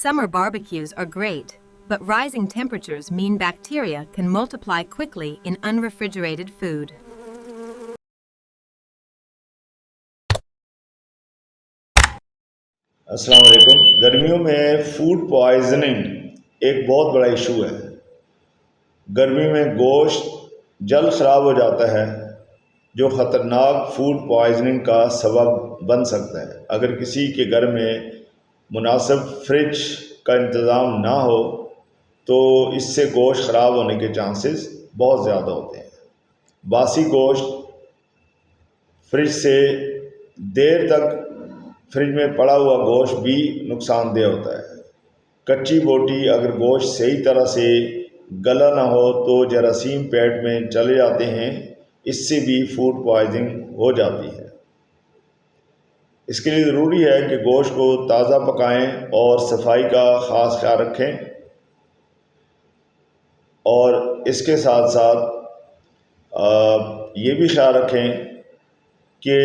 Summer barbecues are great, but rising temperatures mean bacteria can multiply quickly in unrefrigerated food. अस्सलाम वालेकुम। गर्मियों में food poisoning एक बहुत बड़ा इशू है। गर्मी में गोश्त जल्द ख़राब हो जाता है, जो ख़तरनाक फूड पॉइजनिंग का सबब बन सकता है। अगर किसी के घर में मुनासिब फ्रिज का इंतज़ाम ना हो तो इससे गोश्त ख़राब होने के चांसेस बहुत ज़्यादा होते हैं। बासी गोश्त फ्रिज से देर तक फ्रिज में पड़ा हुआ गोश्त भी नुकसानदेह होता है। कच्ची बोटी अगर गोश्त सही तरह से गला ना हो तो जरासीम पेट में चले जाते हैं, इससे भी फूड पॉइजनिंग हो जाती है। इसके लिए ज़रूरी है कि गोश्त को ताज़ा पकाएं और सफाई का ख़ास ख्याल रखें, और इसके साथ साथ ये भी ख्याल रखें कि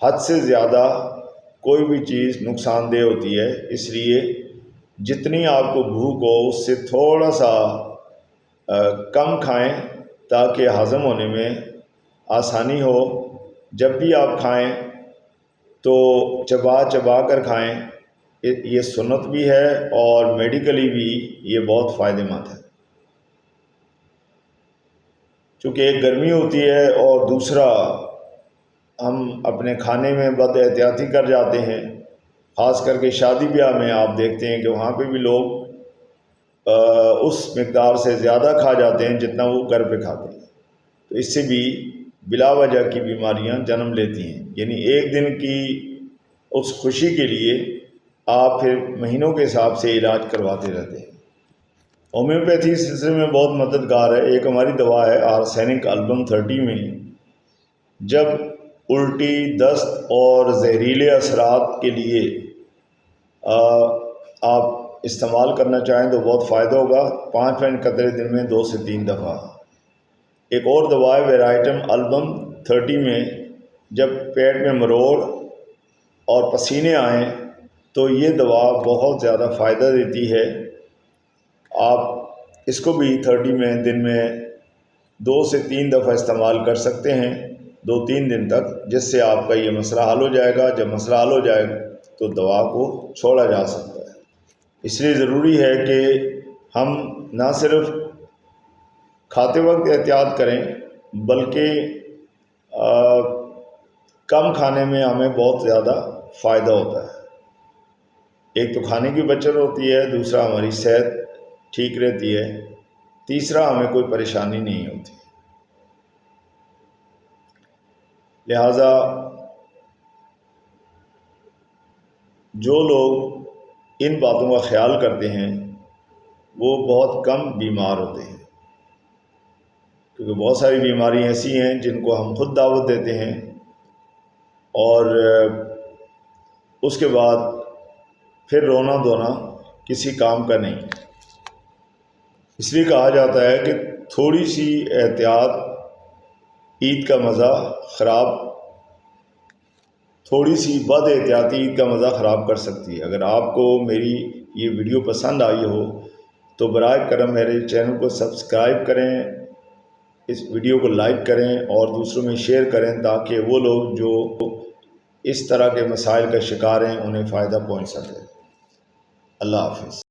हद से ज़्यादा कोई भी चीज़ नुकसानदेह होती है। इसलिए जितनी आपको भूख हो उससे थोड़ा सा कम खाएं ताकि हज़म होने में आसानी हो। जब भी आप खाएं तो चबा चबा कर खाएं। ये सुन्नत भी है और मेडिकली भी ये बहुत फ़ायदेमंद है। चूँकि एक गर्मी होती है और दूसरा हम अपने खाने में बद एहतियाती कर जाते हैं। ख़ास करके शादी ब्याह में आप देखते हैं कि वहाँ पे भी लोग उस मिक़दार से ज़्यादा खा जाते हैं जितना वो घर पे खाते हैं। तो इससे भी बिला वजह की बीमारियां जन्म लेती हैं। यानी एक दिन की उस खुशी के लिए आप फिर महीनों के हिसाब से इलाज करवाते रहते हैं। होम्योपैथी इस सिलसिले में बहुत मददगार है। एक हमारी दवा है आर्सेनिक एल्बम 30 में, जब उल्टी, दस्त और जहरीले असरात के लिए आप इस्तेमाल करना चाहें तो बहुत फ़ायदा होगा। 5 कतरे दिन में 2 से 3 दफ़ा। एक और दवा है वेराइटम एल्बम 30 में, जब पेट में मरोड़ और पसीने आएँ तो ये दवा बहुत ज़्यादा फ़ायदा देती है। आप इसको भी 30 में दिन में 2 से 3 दफ़ा इस्तेमाल कर सकते हैं, 2-3 दिन तक, जिससे आपका ये मसला हल हो जाएगा। जब मसला हल हो जाएगा तो दवा को छोड़ा जा सकता है। इसलिए ज़रूरी है कि हम ना सिर्फ खाते वक्त एहतियात करें बल्कि कम खाने में हमें बहुत ज़्यादा फ़ायदा होता है। एक तो खाने की बचत होती है, दूसरा हमारी सेहत ठीक रहती है, तीसरा हमें कोई परेशानी नहीं होती। लिहाजा जो लोग इन बातों का ख्याल करते हैं वो बहुत कम बीमार होते हैं, क्योंकि बहुत सारी बीमारियां ऐसी हैं जिनको हम खुद दावत देते हैं और उसके बाद फिर रोना धोना किसी काम का नहीं। इसलिए कहा जाता है कि थोड़ी सी एहतियात ईद का मज़ा ख़राब, थोड़ी सी बद एहतियाती ईद का मज़ा ख़राब कर सकती है। अगर आपको मेरी ये वीडियो पसंद आई हो तो बराए करम मेरे चैनल को सब्सक्राइब करें, इस वीडियो को लाइक करें और दूसरों में शेयर करें, ताकि वो लोग जो इस तरह के मसाइल का शिकार हैं उन्हें फ़ायदा पहुंच सके। अल्लाह हाफ़िज़।